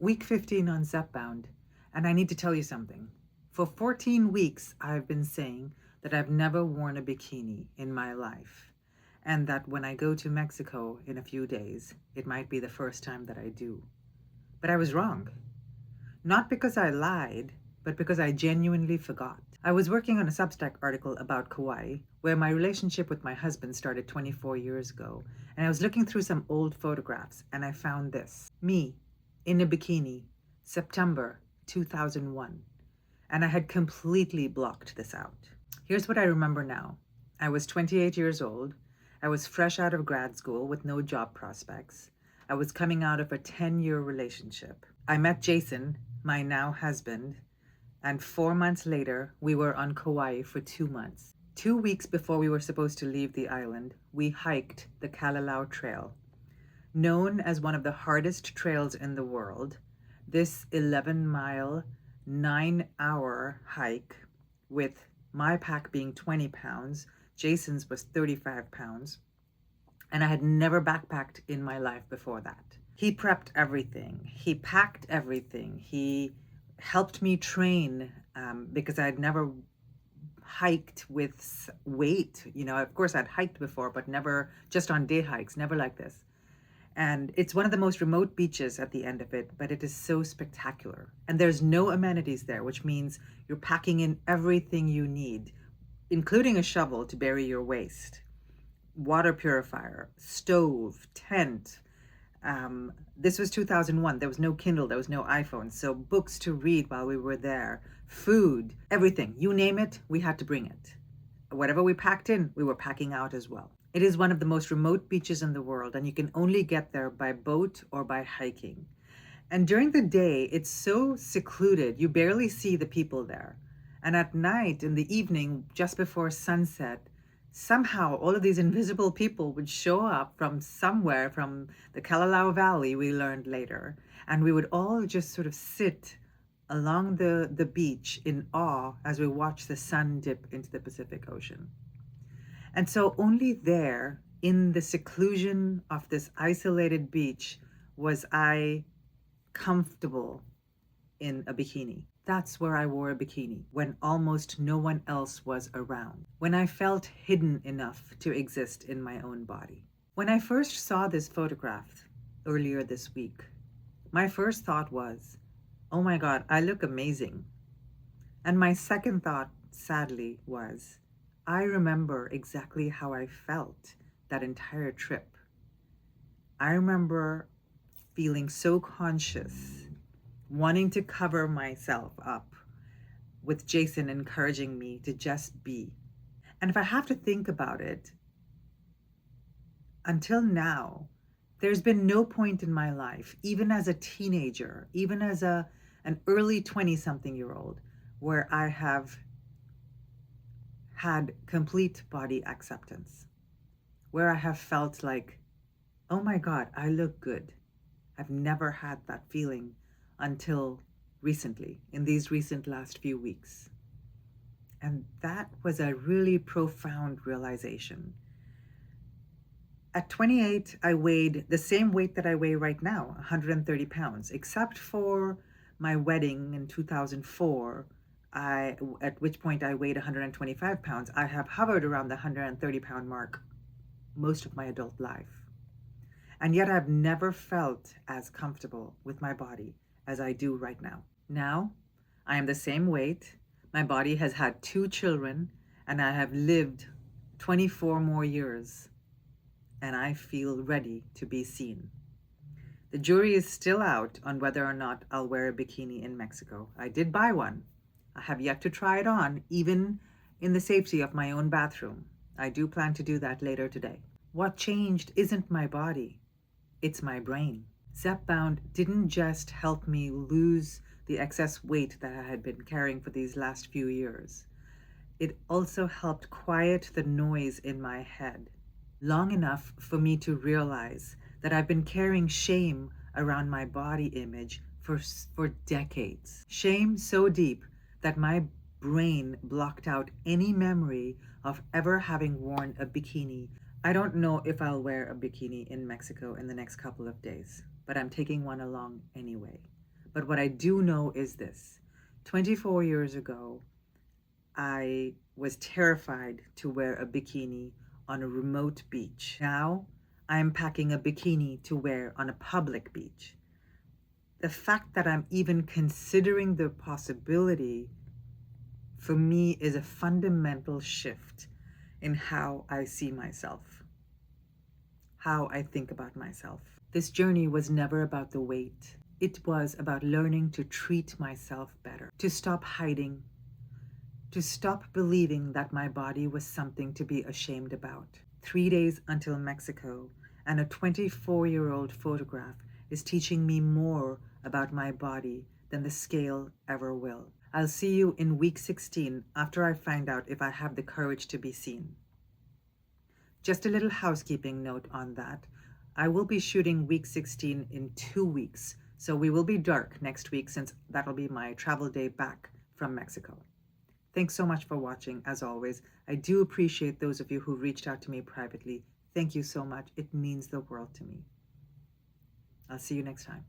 Week 15 on Zepbound, and I need to tell you something. For 14 weeks, I've been saying that I've never worn a bikini in my life, and that when I go to Mexico in a few days, it might be the first time that I do. But I was wrong. Not because I lied, but because I genuinely forgot. I was working on a Substack article about Kauai, where my relationship with my husband started 24 years ago, and I was looking through some old photographs, and I found this. Me, in a bikini, September 2001. And I had completely blocked this out. Here's what I remember now. I was 28 years old. I was fresh out of grad school with no job prospects. I was coming out of a 10-year relationship. I met Jason, my now husband, and 4 months later, we were on Kauai for 2 months. 2 weeks before we were supposed to leave the island, we hiked the Kalalau Trail. Known as one of the hardest trails in the world, this 11-mile, 9-hour hike, with my pack being 20 pounds, Jason's was 35 pounds, and I had never backpacked in my life before that. He prepped everything. He packed everything. He helped me train because I'd never hiked with weight. Of course I'd hiked before, but never just on day hikes, never like this. And it's one of the most remote beaches at the end of it, but it is so spectacular. And there's no amenities there, which means you're packing in everything you need, including a shovel to bury your waste, water purifier, stove, tent. This was 2001. There was no Kindle, there was no iPhone. So books to read while we were there, food, everything. You name it, we had to bring it. Whatever we packed in, we were packing out as well. It is one of the most remote beaches in the world, and you can only get there by boat or by hiking. And during the day, it's so secluded, you barely see the people there. And at night, in the evening, just before sunset, somehow all of these invisible people would show up from somewhere, from the Kalalau Valley, we learned later, and we would all just sort of sit along the beach in awe as we watch the sun dip into the Pacific Ocean. And so only there, in the seclusion of this isolated beach, was I comfortable in a bikini. That's where I wore a bikini, when almost no one else was around, when I felt hidden enough to exist in my own body. When I first saw this photograph earlier this week, my first thought was, oh my God, I look amazing. And my second thought, sadly, was, I remember exactly how I felt that entire trip. I remember feeling so conscious, wanting to cover myself up, with Jason encouraging me to just be. And if I have to think about it, until now, there's been no point in my life, even as a teenager, even as an early 20-something-year-old, where I have had complete body acceptance, where I have felt like, oh my God, I look good. I've never had that feeling until recently, in these recent last few weeks. And that was a really profound realization. At 28, I weighed the same weight that I weigh right now, 130 pounds, except for my wedding in 2004, at which point I weighed 125 pounds. I have hovered around the 130-pound mark most of my adult life. And yet I've never felt as comfortable with my body as I do right now. Now, I am the same weight. My body has had 2 children, and I have lived 24 more years, and I feel ready to be seen. The jury is still out on whether or not I'll wear a bikini in Mexico. I did buy one. I have yet to try it on, even in the safety of my own bathroom. I do plan to do that later today. What changed isn't my body, it's my brain. Zepbound didn't just help me lose the excess weight that I had been carrying for these last few years. It also helped quiet the noise in my head long enough for me to realize that I've been carrying shame around my body image for decades. Shame so deep that my brain blocked out any memory of ever having worn a bikini. I don't know if I'll wear a bikini in Mexico in the next couple of days, but I'm taking one along anyway. But what I do know is this: 24 years ago, I was terrified to wear a bikini on a remote beach. Now, I am packing a bikini to wear on a public beach. The fact that I'm even considering the possibility for me is a fundamental shift in how I see myself, how I think about myself. This journey was never about the weight. It was about learning to treat myself better, to stop hiding, to stop believing that my body was something to be ashamed about. 3 days until Mexico, and a 24-year-old photograph is teaching me more about my body than the scale ever will. I'll see you in week 16 after I find out if I have the courage to be seen. Just a little housekeeping note on that. I will be shooting week 16 in 2 weeks, so we will be dark next week since that'll be my travel day back from Mexico. Thanks so much for watching, as always. I do appreciate those of you who reached out to me privately. Thank you so much. It means the world to me. I'll see you next time.